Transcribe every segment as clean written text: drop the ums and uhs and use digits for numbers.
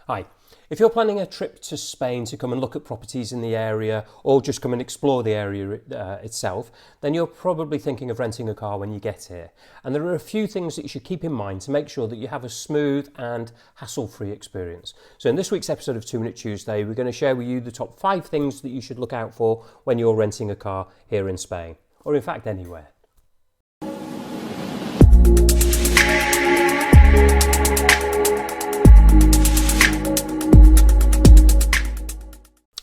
Hi. If you're planning a trip to Spain to come and look at properties in the area or just come and explore the area itself, then you're probably thinking of renting a car when you get here. And there are a few things that you should keep in mind to make sure that you have a smooth and hassle-free experience. So in this week's episode of 2 Minute Tuesday, we're going to share with you the top 5 things that you should look out for when you're renting a car here in Spain, or in fact anywhere.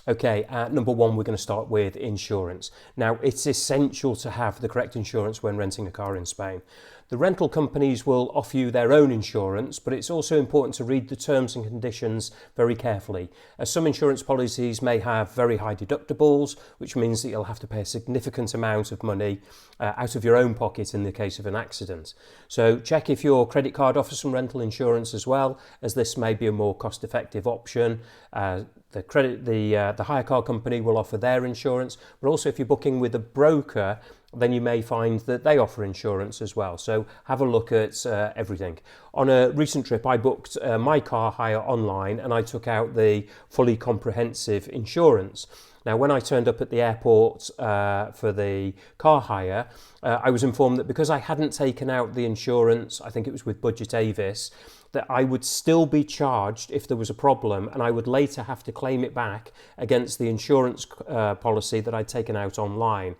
Okay, number one, we're going to start with insurance. Now, it's essential to have the correct insurance when renting a car in Spain. The rental companies will offer you their own insurance, but it's also important to read the terms and conditions very carefully, as some insurance policies may have very high deductibles, which means that you'll have to pay a significant amount of money out of your own pocket in the case of an accident. So check if your credit card offers some rental insurance as well, as this may be a more cost-effective option. The hire car company will offer their insurance, but also if you're booking with a broker, then you may find that they offer insurance as well. So have a look at everything. On a recent trip, I booked my car hire online and I took out the fully comprehensive insurance. Now, when I turned up at the airport for the car hire, I was informed that because I hadn't taken out the insurance, I think it was with Budget Avis, that I would still be charged if there was a problem, and I would later have to claim it back against the insurance policy that I'd taken out online.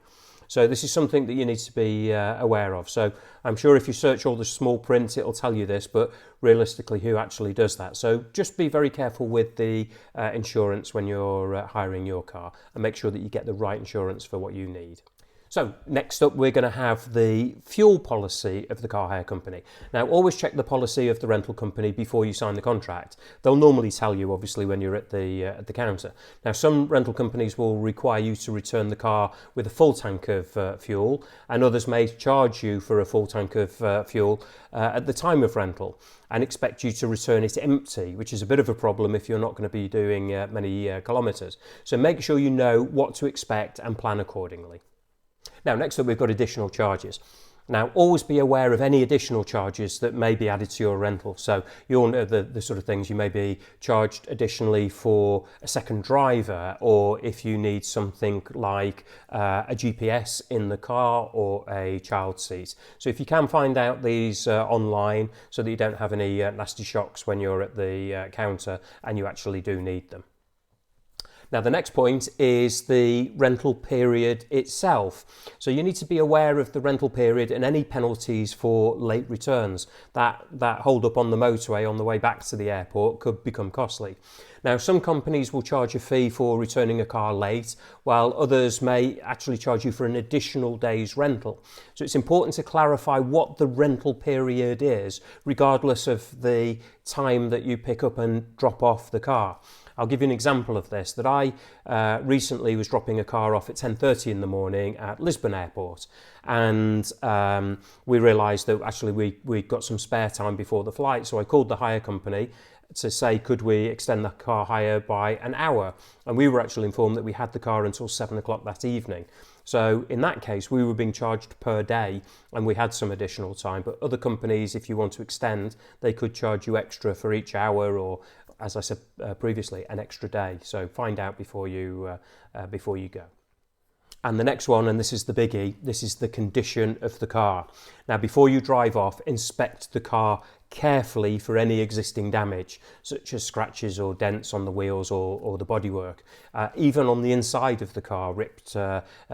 So this is something that you need to be aware of. So I'm sure if you search all the small print, it'll tell you this, but realistically, who actually does that? So just be very careful with the insurance when you're hiring your car, and make sure that you get the right insurance for what you need. So next up, we're going to have the fuel policy of the car hire company. Now, always check the policy of the rental company before you sign the contract. They'll normally tell you, obviously, when you're at the counter. Now, some rental companies will require you to return the car with a full tank of fuel, and others may charge you for a full tank of fuel at the time of rental and expect you to return it empty, which is a bit of a problem if you're not going to be doing many kilometres. So make sure you know what to expect and plan accordingly. Now, next up, we've got additional charges. Now, always be aware of any additional charges that may be added to your rental. So you'll know the sort of things you may be charged additionally for a second driver, or if you need something like a GPS in the car or a child seat. So if you can find out these online so that you don't have any nasty shocks when you're at the counter and you actually do need them. Now, the next point is the rental period itself. So you need to be aware of the rental period and any penalties for late returns. That hold up on the motorway on the way back to the airport could become costly. Now, some companies will charge a fee for returning a car late, while others may actually charge you for an additional day's rental. So it's important to clarify what the rental period is, regardless of the time that you pick up and drop off the car. I'll give you an example of this, that I recently was dropping a car off at 10:30 in the morning at Lisbon Airport, and we realised that actually we got some spare time before the flight, so I called the hire company to say could we extend the car hire by an hour, and we were actually informed that we had the car until 7 o'clock that evening. So in that case, we were being charged per day and we had some additional time, but other companies, if you want to extend, they could charge you extra for each hour, or as I said previously, an extra day. So find out before you go. And the next one, and this is the biggie, this is the condition of the car. Now, before you drive off, inspect the car carefully for any existing damage, such as scratches or dents on the wheels or the bodywork, even on the inside of the car, ripped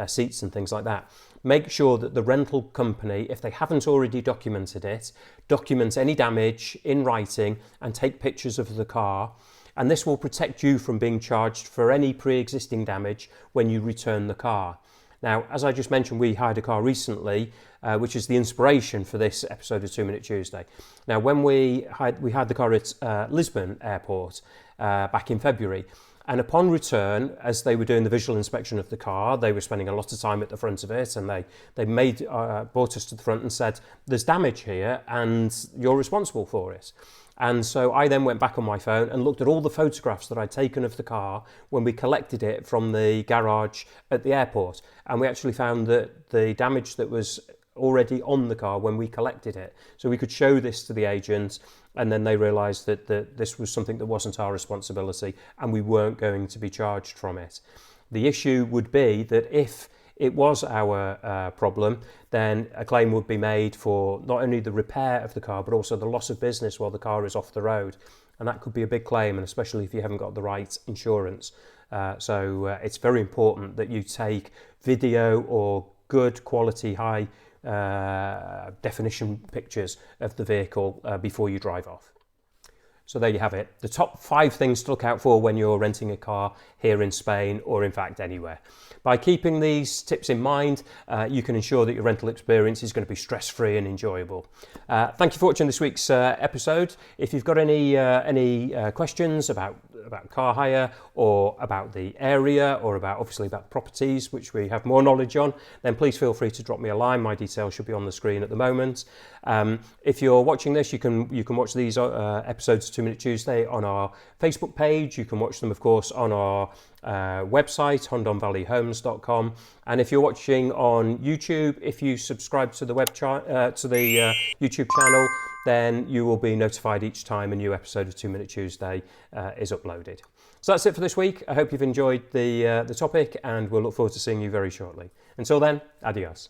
seats and things like that. Make sure that the rental company, if they haven't already documented it, document any damage in writing and take pictures of the car. And this will protect you from being charged for any pre-existing damage when you return the car. Now, as I just mentioned, we hired a car recently, which is the inspiration for this episode of 2 Minute Tuesday. Now, when we hired the car at Lisbon Airport back in February, and upon return, as they were doing the visual inspection of the car, they were spending a lot of time at the front of it, and they brought us to the front and said, "There's damage here, and you're responsible for it." And so I then went back on my phone and looked at all the photographs that I'd taken of the car when we collected it from the garage at the airport. And we actually found that the damage that was already on the car when we collected it. So we could show this to the agent and then they realised that this was something that wasn't our responsibility and we weren't going to be charged from it. The issue would be that if it was our problem, then a claim would be made for not only the repair of the car, but also the loss of business while the car is off the road. And that could be a big claim, and especially if you haven't got the right insurance. So it's very important that you take video or good quality, high definition pictures of the vehicle before you drive off. So there you have it. The top 5 things to look out for when you're renting a car here in Spain, or in fact anywhere. By keeping these tips in mind, you can ensure that your rental experience is going to be stress-free and enjoyable. Thank you for watching this week's episode. If you've got any questions about car hire, or about the area, or obviously about properties, which we have more knowledge on, then please feel free to drop me a line. My details should be on the screen at the moment. If you're watching this, you can watch these episodes of 2 Minute Tuesday on our Facebook page. You can watch them, of course, on our website, hondonvalleyhomes.com. And if you're watching on YouTube, if you subscribe to the YouTube channel, then you will be notified each time a new episode of 2 Minute Tuesday is uploaded. So that's it for this week. I hope you've enjoyed the topic, and we'll look forward to seeing you very shortly. Until then, adios.